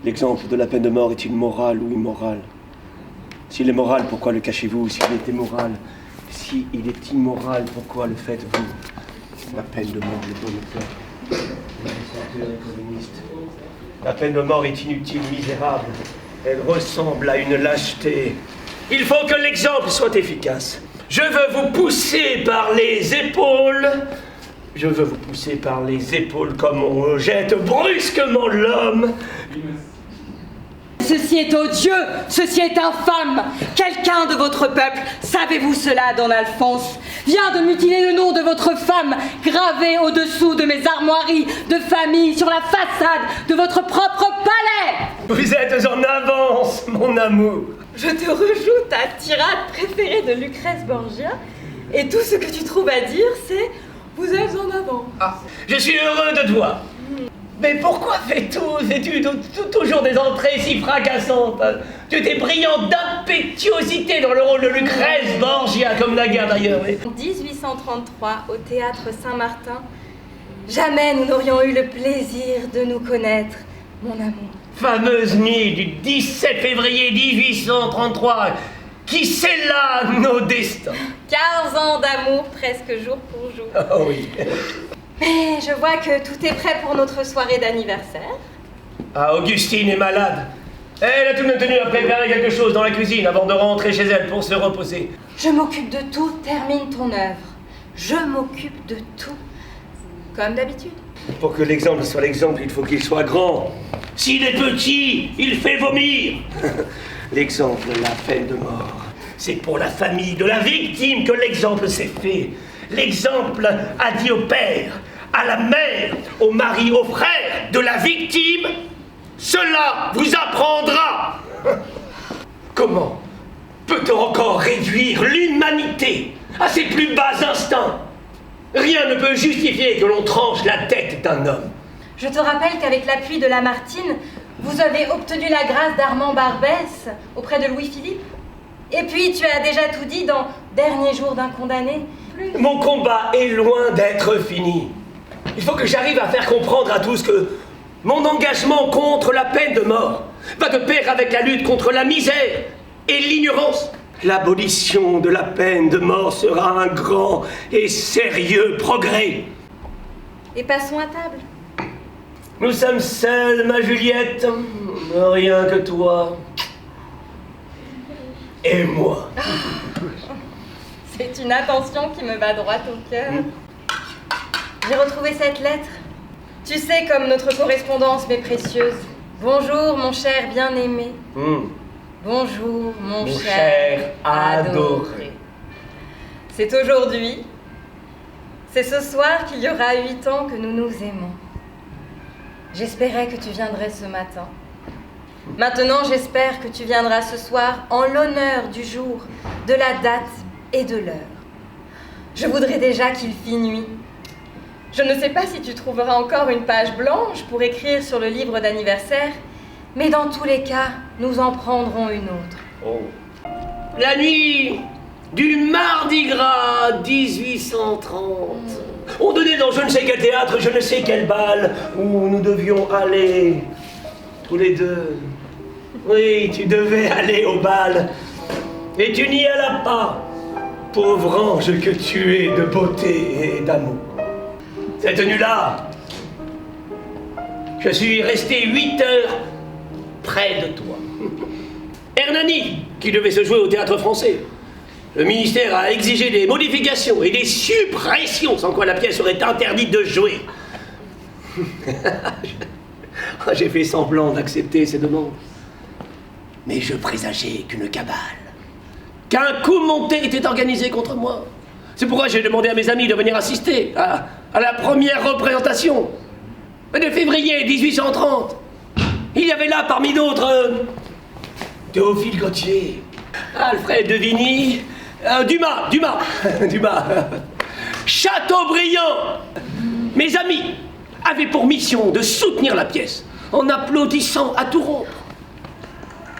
L'exemple de la peine de mort est-il moral ou immoral? S'il est moral, pourquoi le cachez-vous? S'il est immoral, pourquoi le faites-vous? La peine de mort est bonne peuple. La peine de mort est inutile, misérable. Elle ressemble à une lâcheté. Il faut que l'exemple soit efficace. Je veux vous pousser par les épaules. Je veux vous pousser par les épaules comme on jette brusquement l'homme. Ceci est odieux, ceci est infâme. Quelqu'un de votre peuple, savez-vous cela, don Alphonse, vient de mutiler le nom de votre femme, gravé au-dessous de mes armoiries de famille, sur la façade de votre propre palais. Vous êtes en avance, mon amour. Je te rejoue ta tirade préférée de Lucrèce Borgia, et tout ce que tu trouves à dire, c'est « vous êtes en avance ». Ah, je suis heureux de toi. Mais pourquoi fais-tu toujours des entrées si fracassantes? Tu étais brillante d'impétuosité dans le rôle de Lucrèce Borgia, comme Naguère d'ailleurs. En 1833, au théâtre Saint-Martin, jamais nous n'aurions eu le plaisir de nous connaître, mon amour. Fameuse nuit du 17 février 1833, qui scella nos destins. 15 ans d'amour, presque jour pour jour. Oh oui. Mais je vois que tout est prêt pour notre soirée d'anniversaire. Ah, Augustine est malade. Elle a tout de même tenu à préparer quelque chose dans la cuisine avant de rentrer chez elle pour se reposer. Je m'occupe de tout, termine ton œuvre. Je m'occupe de tout. Comme d'habitude. Pour que l'exemple soit l'exemple, il faut qu'il soit grand. S'il est petit, il fait vomir. L'exemple, la peine de mort. C'est pour la famille de la victime que l'exemple s'est fait. L'exemple a dit au père, à la mère, au mari, au frère de la victime, cela vous apprendra. Comment peut-on encore réduire l'humanité à ses plus bas instincts? Rien ne peut justifier que l'on tranche la tête d'un homme. Je te rappelle qu'avec l'appui de Lamartine, vous avez obtenu la grâce d'Armand Barbès auprès de Louis-Philippe. Et puis tu as déjà tout dit dans Dernier jour d'un condamné. Mon combat est loin d'être fini. Il faut que j'arrive à faire comprendre à tous que mon engagement contre la peine de mort va de pair avec la lutte contre la misère et l'ignorance. L'abolition de la peine de mort sera un grand et sérieux progrès. Et passons à table. Nous sommes seuls, ma Juliette. Rien que toi. Et moi. C'est une attention qui me va droit au cœur. J'ai retrouvé cette lettre. Tu sais comme notre correspondance m'est précieuse. Bonjour, mon cher bien-aimé. Bonjour, mon cher adoré. C'est aujourd'hui, c'est ce soir qu'il y aura 8 ans que nous nous aimons. J'espérais que tu viendrais ce matin. Maintenant, j'espère que tu viendras ce soir en l'honneur du jour, de la date et de l'heure. Je voudrais déjà qu'il fît nuit. Je ne sais pas si tu trouveras encore une page blanche pour écrire sur le livre d'anniversaire, mais dans tous les cas, nous en prendrons une autre. Oh. La nuit du Mardi Gras 1830. On donnait dans je ne sais quel théâtre, je ne sais quel bal, où nous devions aller tous les deux. Oui, tu devais aller au bal, et tu n'y allas pas, pauvre ange que tu es de beauté et d'amour. Cette nuit-là, je suis resté 8 heures près de toi. Hernani, qui devait se jouer au Théâtre Français. Le ministère a exigé des modifications et des suppressions, sans quoi la pièce serait interdite de jouer. J'ai fait semblant d'accepter ces demandes. Mais je présageais qu'une cabale, qu'un coup monté était organisé contre moi. C'est pourquoi j'ai demandé à mes amis de venir assister à la première représentation. De février 1830. Il y avait là, parmi d'autres, Théophile Gautier, Alfred de Vigny, Dumas, Chateaubriand. Mes amis avaient pour mission de soutenir la pièce en applaudissant à tout rompre.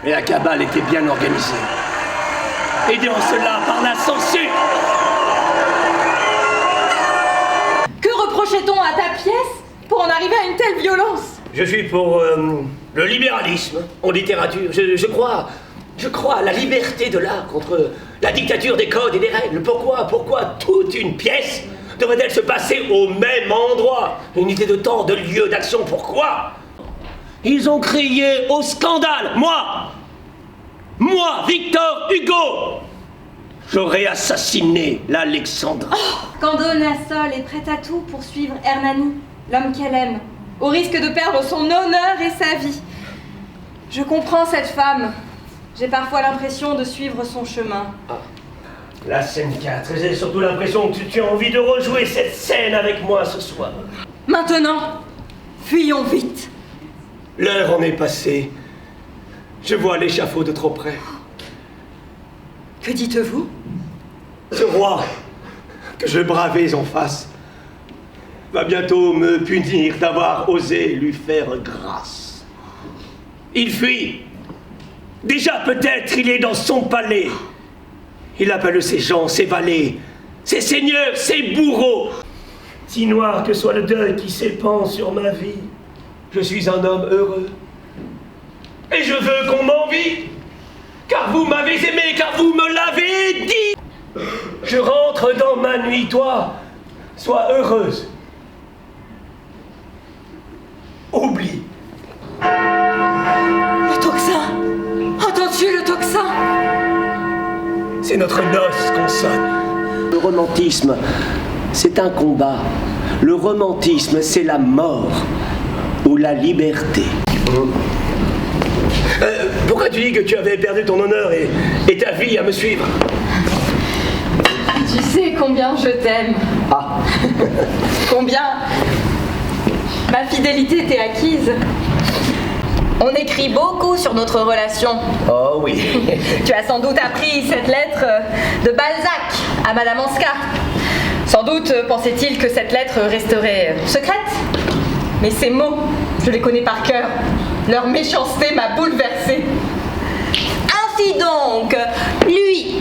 Mais la cabale était bien organisée, aidée en cela par la censure. Que reprochait-on à ta pièce pour en arriver à une telle violence? Je suis pour le libéralisme en littérature. Je crois à la liberté de l'art contre la dictature des codes et des règles. Pourquoi toute une pièce devrait-elle se passer au même endroit? Unité de temps, de lieu, d'action, pourquoi? Ils ont crié au scandale. Moi, Victor Hugo, j'aurais assassiné l'Alexandra. Candonassol est prête à tout pour suivre Hernani, l'homme qu'elle aime, au risque de perdre son honneur et sa vie. Je comprends cette femme. J'ai parfois l'impression de suivre son chemin. Ah. La scène 4, j'ai surtout l'impression que tu as envie de rejouer cette scène avec moi ce soir. Maintenant, fuyons vite. L'heure en est passée. Je vois l'échafaud de trop près. Que dites-vous? Ce roi que je bravais en face va bientôt me punir d'avoir osé lui faire grâce. Il fuit. Déjà peut-être il est dans son palais. Il appelle ses gens, ses valets, ses seigneurs, ses bourreaux. Si noir que soit le deuil qui s'épand sur ma vie, je suis un homme heureux. Et je veux qu'on m'envie, car vous m'avez aimé, car vous me l'avez dit. Je rentre dans ma nuit, toi, sois heureuse. Oublie. Le tocsin! Entends-tu le tocsin? C'est notre noce qu'on sonne. Le romantisme, c'est un combat. Le romantisme, c'est la mort ou la liberté. Pourquoi tu dis que tu avais perdu ton honneur et ta vie à me suivre? Tu sais combien je t'aime. Ah. Combien ma fidélité t'est acquise. On écrit beaucoup sur notre relation. Oh oui. Tu as sans doute appris cette lettre de Balzac à Madame Anska. Sans doute pensait-il que cette lettre resterait secrète. Mais ces mots, je les connais par cœur. Leur méchanceté m'a bouleversée. Ainsi donc, lui,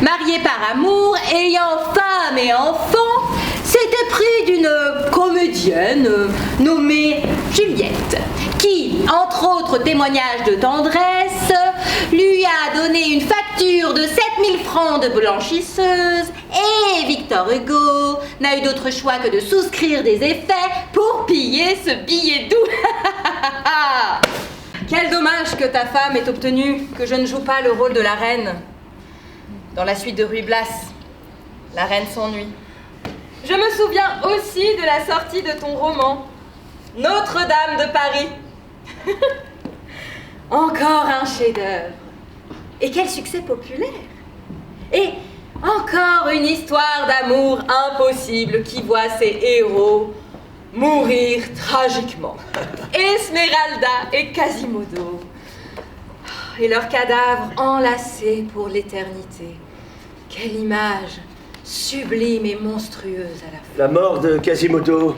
marié par amour, ayant femme et enfant, s'était pris d'une comédienne nommée Juliette, qui, entre autres témoignages de tendresse, lui a donné une facture de 7000 francs de blanchisseuse, et Victor Hugo n'a eu d'autre choix que de souscrire des effets pour piller ce billet doux. Quel dommage que ta femme ait obtenu que je ne joue pas le rôle de la reine. Dans la suite de Ruy Blas, la reine s'ennuie. Je me souviens aussi de la sortie de ton roman, Notre-Dame de Paris. Encore un chef-d'œuvre. Et quel succès populaire. Et encore une histoire d'amour impossible qui voit ses héros mourir tragiquement. Esmeralda et Quasimodo. Et leurs cadavres enlacés pour l'éternité. Quelle image sublime et monstrueuse à la fois. La mort de Quasimodo.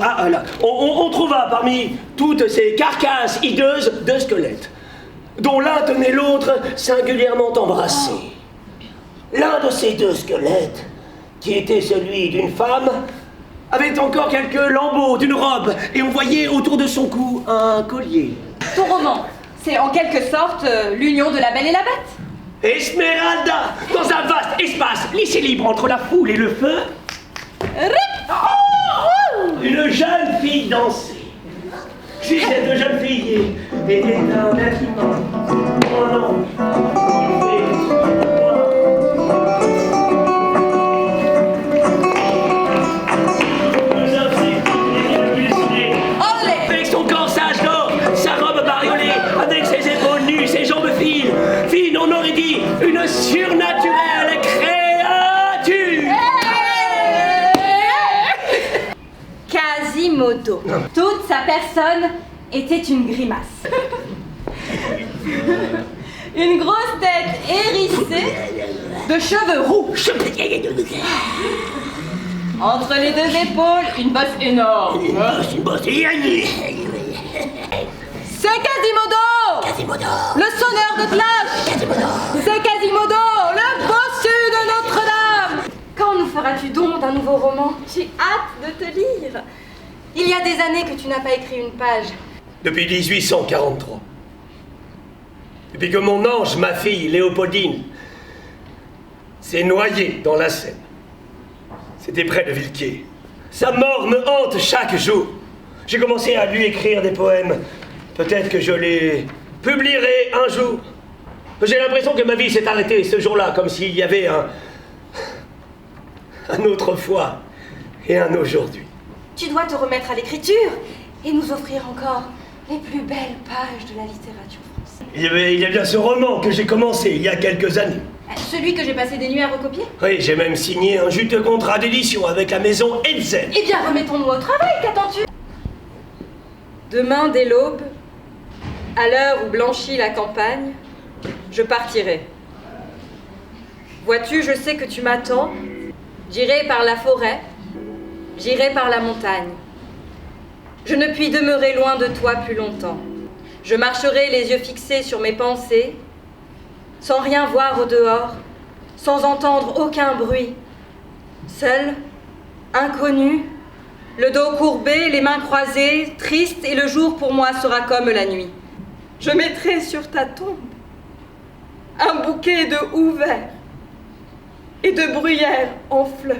Ah, là. On trouva parmi toutes ces carcasses hideuses deux squelettes, dont l'un tenait l'autre singulièrement embrassé. L'un de ces deux squelettes, qui était celui d'une femme, avait encore quelques lambeaux d'une robe, et on voyait autour de son cou un collier. Ton roman, c'est en quelque sorte l'union de la Belle et la Bête. Esmeralda, dans un vaste espace laissé libre entre la foule et le feu, une jeune fille dansait. Puis cette jeune fille était un bâtiment, un ange. Avec son corsage d'or, sa robe bariolée, avec ses épaules nues, ses jambes fines, on aurait dit une surnaturelle créature. Quasimodo. Toute sa personne était une grimace. Une grosse tête hérissée de cheveux roux. Entre les deux épaules, une bosse énorme. C'est Quasimodo! Le sonneur de cloche! C'est Quasimodo, le bossu de Notre-Dame! Quand nous feras-tu donc d'un nouveau roman? J'ai hâte de te lire. Il y a des années que tu n'as pas écrit une page. Depuis 1843. Depuis que mon ange, ma fille, Léopoldine, s'est noyée dans la Seine. C'était près de Villequier. Sa mort me hante chaque jour. J'ai commencé à lui écrire des poèmes. Peut-être que je les publierai un jour. J'ai l'impression que ma vie s'est arrêtée ce jour-là, comme s'il y avait un autrefois et un aujourd'hui. Tu dois te remettre à l'écriture et nous offrir encore les plus belles pages de la littérature française. Il y a bien ce roman que j'ai commencé il y a quelques années. Celui que j'ai passé des nuits à recopier? Oui, j'ai même signé un juteux contrat d'édition avec la maison Hetzel. Eh bien, remettons-nous au travail, qu'attends-tu? Demain, dès l'aube, à l'heure où blanchit la campagne, je partirai. Vois-tu, je sais que tu m'attends. J'irai par la forêt, j'irai par la montagne. Je ne puis demeurer loin de toi plus longtemps. Je marcherai les yeux fixés sur mes pensées, sans rien voir au dehors, sans entendre aucun bruit. Seul, inconnu, le dos courbé, les mains croisées, triste, et le jour pour moi sera comme la nuit. Je mettrai sur ta tombe un bouquet de houx verts et de bruyères en fleurs.